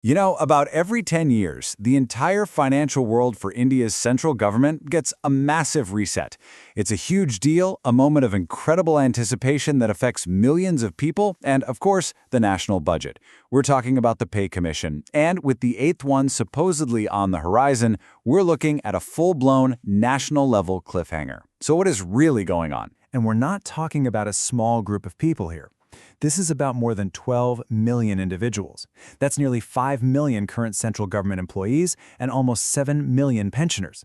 You know, about every 10 years, the entire financial world for India's central government gets a massive reset. It's a huge deal, a moment of incredible anticipation that affects millions of people, and, of course, the national budget. We're talking about the Pay Commission, and with the eighth one supposedly on the horizon, we're looking at a full-blown, national-level cliffhanger. So what is really going on? And we're not talking about a small group of people here. This is about more than 12 million individuals. That's nearly 5 million current central government employees and almost 7 million pensioners.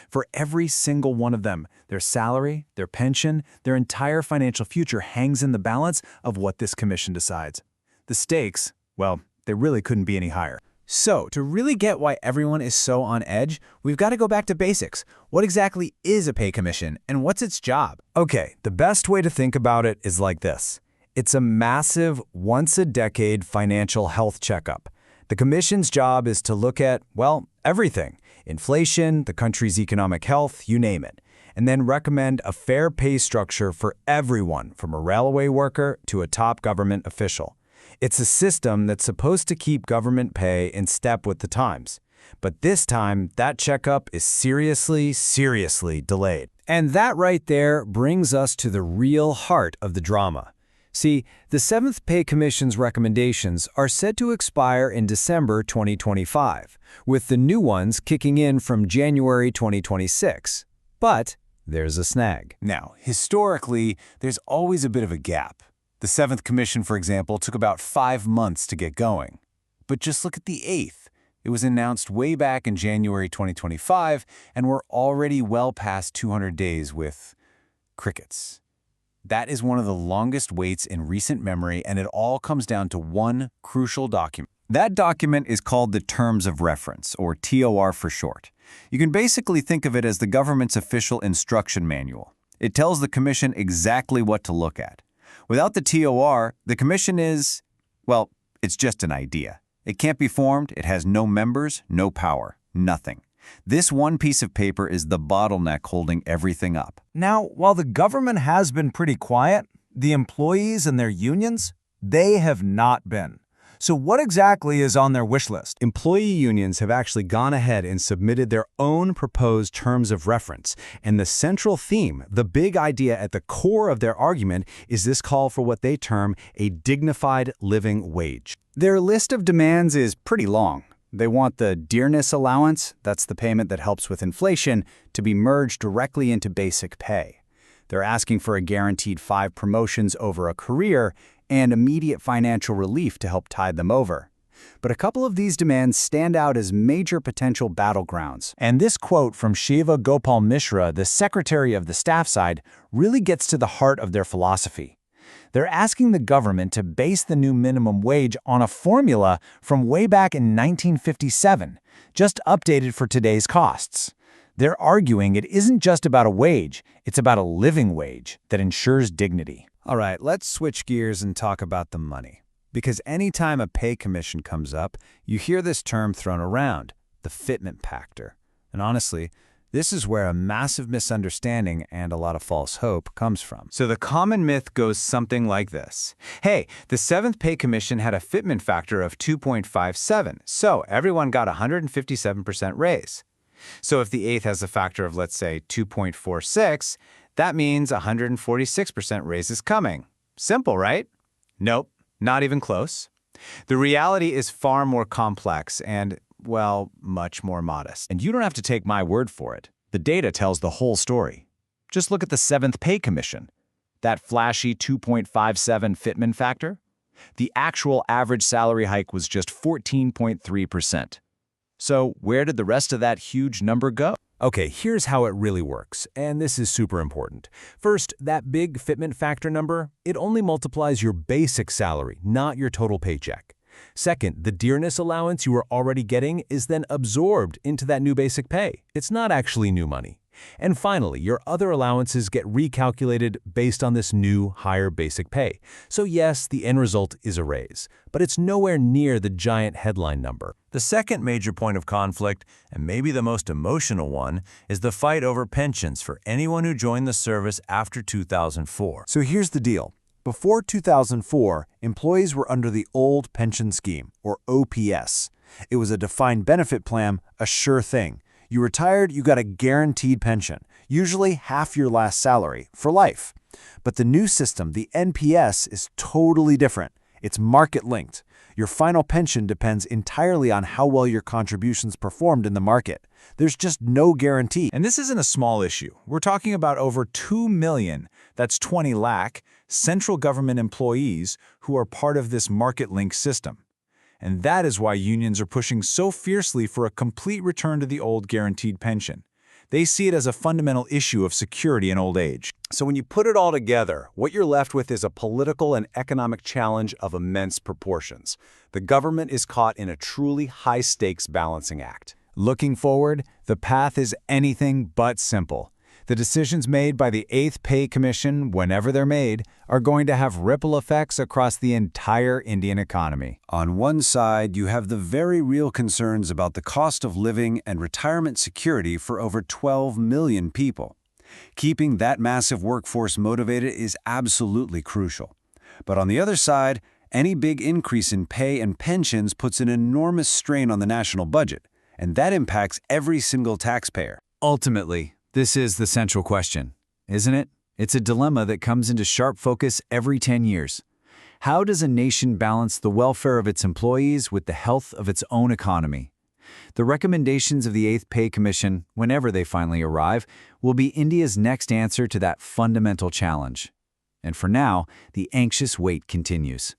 For every single one of them, their salary, their pension, their entire financial future hangs in the balance of what this commission decides. The stakes, well, they really couldn't be any higher. So, to really get why everyone is so on edge, we've got to go back to basics. What exactly is a pay commission, and what's its job? Okay, the best way to think about it is like this. It's a massive, once-a-decade financial health checkup. The Commission's job is to look at, well, everything. Inflation, the country's economic health, you name it. And then recommend a fair pay structure for everyone, from a railway worker to a top government official. It's a system that's supposed to keep government pay in step with the times. But this time, that checkup is seriously delayed. And that right there brings us to the real heart of the drama. See, the 7th Pay Commission's recommendations are set to expire in December 2025, with the new ones kicking in from January 2026. But there's a snag. Now, historically, there's always a bit of a gap. The 7th Commission, for example, took about 5 months to get going. But just look at the 8th. It was announced way back in January 2025, and we're already well past 200 days with crickets. That is one of the longest waits in recent memory, and it all comes down to one crucial document. That document is called the Terms of Reference, or TOR for short. You can basically think of it as the government's official instruction manual. It tells the Commission exactly what to look at. Without the TOR, the Commission is, well, it's just an idea. It can't be formed, it has no members, no power, nothing. This one piece of paper is the bottleneck holding everything up. Now, while the government has been pretty quiet, the employees and their unions, they have not been. So what exactly is on their wish list? Employee unions have actually gone ahead and submitted their own proposed terms of reference. And the central theme, the big idea at the core of their argument, is this call for what they term a dignified living wage. Their list of demands is pretty long. They want the dearness allowance, that's the payment that helps with inflation, to be merged directly into basic pay. They're asking for a guaranteed 5 promotions over a career and immediate financial relief to help tide them over. But a couple of these demands stand out as major potential battlegrounds. And this quote from Shiva Gopal Mishra, the secretary of the staff side, really gets to the heart of their philosophy. They're asking the government to base the new minimum wage on a formula from way back in 1957, just updated for today's costs. They're arguing it isn't just about a wage, it's about a living wage that ensures dignity. All right, let's switch gears and talk about the money. Because anytime a pay commission comes up, you hear this term thrown around, the fitment factor. And honestly, this is where a massive misunderstanding and a lot of false hope comes from. So the common myth goes something like this. Hey, the 7th Pay Commission had a fitment factor of 2.57, so everyone got a 157% raise. So if the 8th has a factor of, let's say, 2.46, that means a 146% raise is coming. Simple, right? Nope, not even close. The reality is far more complex and, well, much more modest. And you don't have to take my word for it. The data tells the whole story. Just look at the 7th Pay Commission. That flashy 2.57 fitment factor? The actual average salary hike was just 14.3%. So where did the rest of that huge number go? Okay, here's how it really works, and this is super important. First, that big fitment factor number, it only multiplies your basic salary, not your total paycheck. Second, the dearness allowance you are already getting is then absorbed into that new basic pay. It's not actually new money. And finally, your other allowances get recalculated based on this new, higher basic pay. So yes, the end result is a raise, but it's nowhere near the giant headline number. The second major point of conflict, and maybe the most emotional one, is the fight over pensions for anyone who joined the service after 2004. So here's the deal. Before 2004, employees were under the old pension scheme, or OPS. It was a defined benefit plan, a sure thing. You retired, you got a guaranteed pension, usually half your last salary, for life. But the new system, the NPS, is totally different. It's market-linked. Your final pension depends entirely on how well your contributions performed in the market. There's just no guarantee. And this isn't a small issue. We're talking about over 2 million, that's 20 lakh, central government employees who are part of this market-linked system. And that is why unions are pushing so fiercely for a complete return to the old guaranteed pension. They see it as a fundamental issue of security in old age. So when you put it all together, what you're left with is a political and economic challenge of immense proportions. The government is caught in a truly high-stakes balancing act. Looking forward, the path is anything but simple. The decisions made by the 8th Pay Commission, whenever they're made, are going to have ripple effects across the entire Indian economy. On one side, you have the very real concerns about the cost of living and retirement security for over 12 million people. Keeping that massive workforce motivated is absolutely crucial. But on the other side, any big increase in pay and pensions puts an enormous strain on the national budget, and that impacts every single taxpayer. Ultimately, this is the central question, isn't it? It's a dilemma that comes into sharp focus every 10 years. How does a nation balance the welfare of its employees with the health of its own economy? The recommendations of the 8th Pay Commission, whenever they finally arrive, will be India's next answer to that fundamental challenge. And for now, the anxious wait continues.